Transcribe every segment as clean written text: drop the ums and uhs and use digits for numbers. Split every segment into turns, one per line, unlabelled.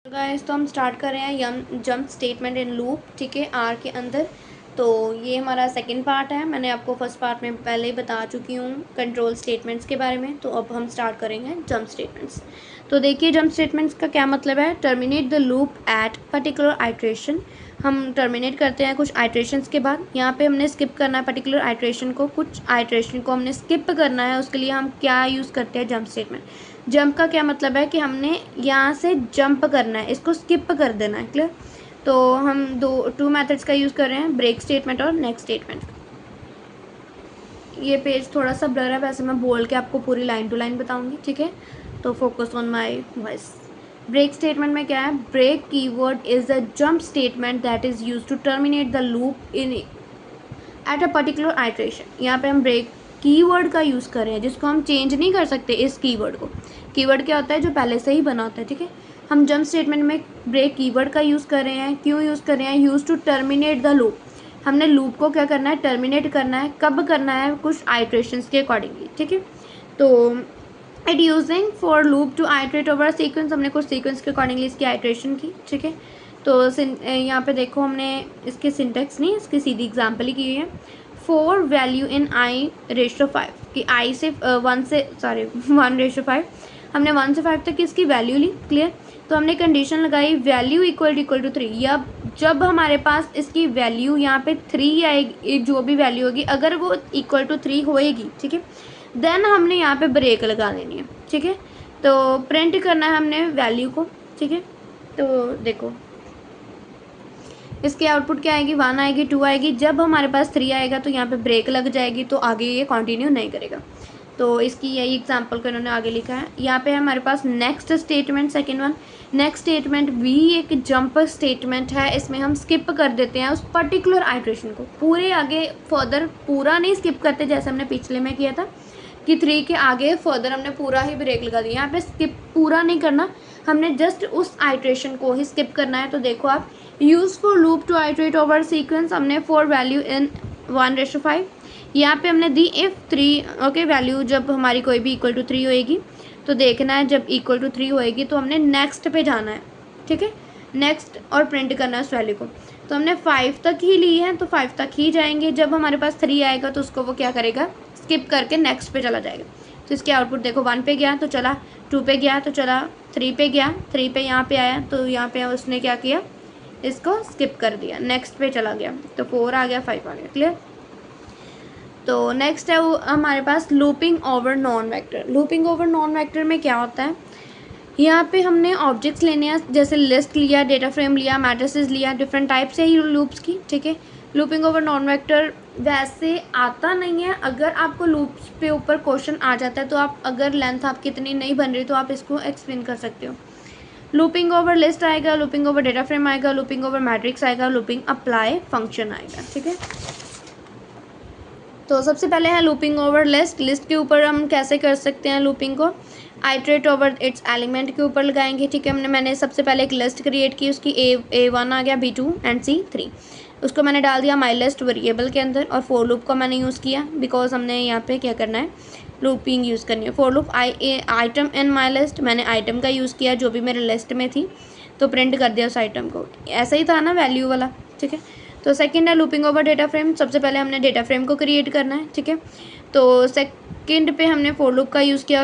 Guys तो हम start कर रहे हैं जंप स्टेटमेंट इन लूप, ठीक है, आर के अंदर। तो ये हमारा सेकंड पार्ट है। मैंने आपको फर्स्ट पार्ट में पहले ही बता चुकी हूँ कंट्रोल स्टेटमेंट्स के बारे में। तो अब हम स्टार्ट करेंगे जंप स्टेटमेंट्स। तो देखिए जंप स्टेटमेंट्स का क्या मतलब है। Terminate the loop at particular iteration. हम टर्मिनेट करते हैं कुछ आइट्रेशंस के बाद। यहाँ पे हमने स्किप करना है पर्टिकुलर आइट्रेशन को, कुछ आइट्रेशन को हमने स्किप करना है। उसके लिए हम क्या यूज़ करते हैं, जंप स्टेटमेंट। जंप का क्या मतलब है कि हमने यहाँ से जंप करना है, इसको स्किप कर देना है। क्लियर। तो हम टू मेथड्स का यूज़ कर रहे हैं, ब्रेक स्टेटमेंट और नेक्स्ट स्टेटमेंट। ये पेज थोड़ा सा ब्लर है, वैसे मैं बोल के आपको पूरी लाइन टू लाइन बताऊंगी, ठीक है। तो focus on my voice. Break statement में क्या है, break keyword is a jump statement that is use to terminate the loop in at a particular iteration. यहाँ पे हम ब्रेक कीवर्ड का यूज़ कर रहे हैं, जिसको हम चेंज नहीं कर सकते। इस कीवर्ड को, कीवर्ड क्या होता है, जो पहले से ही बना होता है, ठीक है। हम जंप स्टेटमेंट में ब्रेक कीवर्ड का यूज़ कर रहे हैं। क्यों यूज़ कर रहे हैं, use to terminate the loop. हमने लूप को क्या करना है, टर्मिनेट करना है। कब करना है, कुछ आइट्रेशंस के अकॉर्डिंगली, ठीक है। तो it using for loop to iterate over sequence. हमने कुछ सीक्वेंस के अकॉर्डिंगली इसकी आइट्रेशन की, ठीक है। तो यहाँ पे देखो हमने इसके सिंटेक्स नहीं, इसकी सीधी एग्जाम्पल ही की है। For value in I ratio 5 कि आई से 1:5 हमने 1 से 5 तक इसकी वैल्यू ली। क्लियर। तो हमने कंडीशन लगाई वैल्यू इक्वल टू 3। या जब हमारे पास इसकी वैल्यू यहाँ पे 3 आएगी, जो भी वैल्यू होगी, अगर वो इक्वल टू 3 होएगी, ठीक है, देन हमने यहाँ पे ब्रेक लगा देनी है, ठीक है। तो प्रिंट करना है हमने वैल्यू को, ठीक है। तो देखो इसकी आउटपुट क्या आएगी, 1 आएगी, 2 आएगी। जब हमारे पास 3 आएगा तो यहाँ पे ब्रेक लग जाएगी, तो आगे ये कंटिन्यू नहीं करेगा। तो इसकी यही एग्जांपल को इन्होंने आगे लिखा है। यहाँ पे हमारे पास next statement, second one. Next statement भी एक जंप स्टेटमेंट है। इसमें हम स्किप कर देते हैं उस पर्टिकुलर आइट्रेशन को, पूरे आगे फर्दर पूरा नहीं स्किप करते, जैसे हमने पिछले में किया था कि 3 के आगे फर्दर हमने पूरा ही ब्रेक लगा दिया। यहाँ पे स्किप पूरा नहीं करना, हमने जस्ट उस आइट्रेशन को ही स्किप करना है। तो देखो आप, use for loop to iterate over sequence, हमने फॉर वैल्यू इन 1:5 यहाँ पे हमने दी इफ़ 3, ओके, वैल्यू जब हमारी कोई भी इक्वल टू 3 होएगी तो देखना है, जब इक्वल टू 3 होएगी तो हमने नेक्स्ट पे जाना है, ठीक है, नेक्स्ट, और प्रिंट करना है उस वैल्यू को। तो हमने 5 तक ही ली है तो 5 तक ही जाएंगे। जब हमारे पास 3 आएगा तो उसको वो क्या करेगा, स्किप करके नेक्स्ट पे चला जाएगा। तो इसके आउटपुट देखो, 1 पे गया तो चला, 2 पे गया तो चला, 3 पे गया, 3 पे यहाँ पे आया तो यहाँ पे उसने क्या किया, इसको स्किप कर दिया, नेक्स्ट पे चला गया, तो 4 आ गया, 5 आ गया। क्लियर। तो नेक्स्ट है वो हमारे पास looping over non vector. Looping over non vector में क्या होता है, यहाँ पे हमने ऑब्जेक्ट्स लेने हैं, जैसे लिस्ट लिया, डेटा फ्रेम लिया, मैट्रिसेस लिया, डिफरेंट टाइप से ही लूप्स की, ठीक है। लूपिंग ओवर नॉन वेक्टर वैसे आता नहीं है। अगर आपको लूप्स पे ऊपर क्वेश्चन आ जाता है तो आप, अगर लेंथ आपकी इतनी नहीं बन रही तो आप इसको एक्सप्लेन कर सकते हो। लूपिंग ओवर लिस्ट आएगा, लूपिंग ओवर डेटा फ्रेम आएगा, लूपिंग ओवर मैट्रिक्स आएगा, लूपिंग अप्लाई फंक्शन आएगा, ठीक है। तो सबसे पहले है लूपिंग ओवर लिस्ट। लिस्ट के ऊपर हम कैसे कर सकते हैं लूपिंग को, आइट्रेट ओवर इट्स एलिमेंट के ऊपर लगाएंगे, ठीक है। मैंने सबसे पहले एक लिस्ट क्रिएट की, उसकी A1 आ गया, B2 एंड C3, उसको मैंने डाल दिया माई लिस्ट वेरिएबल के अंदर। और फोर लूप को मैंने यूज़ किया बिकॉज हमने यहाँ पे क्या करना है, लूपिंग यूज़ करनी है। For loop item in my list, मैंने आइटम का यूज़ किया जो भी मेरे लिस्ट में थी, तो प्रिंट कर दिया उस आइटम को। ऐसा ही था ना वैल्यू वाला, ठीक है। तो सेकंड है लूपिंग ओवर डेटा फ्रेम। सबसे पहले हमने डेटा फ्रेम को क्रिएट करना है, ठीक है। तो सेकंड पे हमने फोर लूप का यूज़ किया।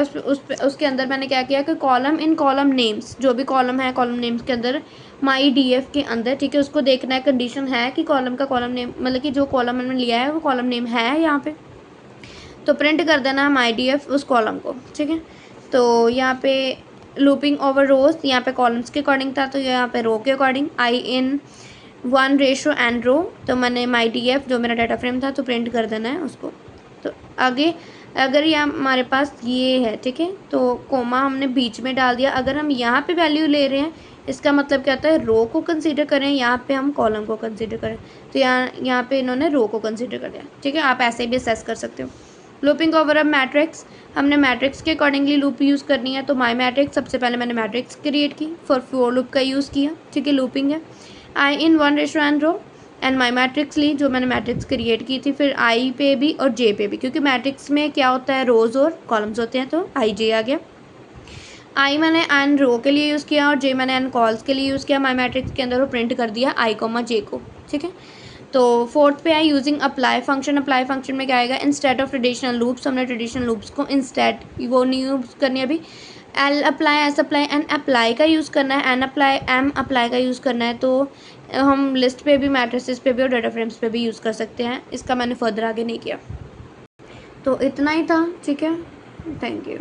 उसके अंदर मैंने क्या किया कि कॉलम इन कॉलम नेम्स, जो भी कॉलम है कॉलम नेम्स के अंदर, माई DF के अंदर, ठीक है, उसको देखना है, कंडीशन है कि कॉलम का कॉलम नेम, मतलब कि जो कॉलम हमने लिया है वो कॉलम नेम है यहाँ पे, तो प्रिंट कर देना है माई DF उस कॉलम को, ठीक है। तो यहाँ पे लूपिंग ओवर रोज, यहाँ पे कॉलम्स के अकॉर्डिंग था, तो यहाँ पे रो के अकॉर्डिंग आई इन 1:n रो, तो मैंने माई DF जो मेरा डाटा फ्रेम था तो प्रिंट कर देना है उसको। तो आगे अगर ये हमारे पास ये है, ठीक है, तो कोमा हमने बीच में डाल दिया। अगर हम यहाँ पे वैल्यू ले रहे हैं, इसका मतलब क्या होता है, रो को कंसीडर करें, यहाँ पे हम कॉलम को कंसीडर करें, तो यहाँ पे इन्होंने रो को कंसीडर कर दिया, ठीक है। आप ऐसे भी असेस कर सकते हो। लूपिंग ओवर अब मैट्रिक्स, हमने मैट्रिक्स के अकॉर्डिंगली लूप यूज़ करनी है। तो माई मैट्रिक्स, सबसे पहले मैंने मैट्रिक्स क्रिएट की, फोर लूप का यूज़ किया, ठीक है, लूपिंग है। आई इन 1:n row and my matrix ली, जो मैंने मैट्रिक्स क्रिएट की थी। फिर आई पे भी और जे पे भी, क्योंकि मैट्रिक्स में क्या होता है, रोज़ और कॉलम्स होते हैं, तो आई जे आ गया। आई मैंने एन रो के लिए यूज़ किया और जे मैंने एन कॉल्स के लिए यूज़ किया। माई मैट्रिक्स के अंदर वो प्रिंट कर दिया आई कोमा जे को, ठीक है। तो फोर्थ पे है using apply function. Apply function में क्या आएगा, इंस्टेड ऑफ ट्रेडिशनल लूप्स, हमने ट्रेडिशनल लूप्स को इंस्टेड वो नहीं यूज़ करनी अभी। L apply, S apply, N apply का यूज़ करना है, एन अप्लाई, एम अप्लाई का यूज़ करना है। तो हम लिस्ट पे भी, मैट्रिसेस पे भी और डाटा फ्रेम्स पे भी यूज़ कर सकते हैं। इसका मैंने फर्दर आगे नहीं किया। तो इतना ही था, ठीक है। Thank you.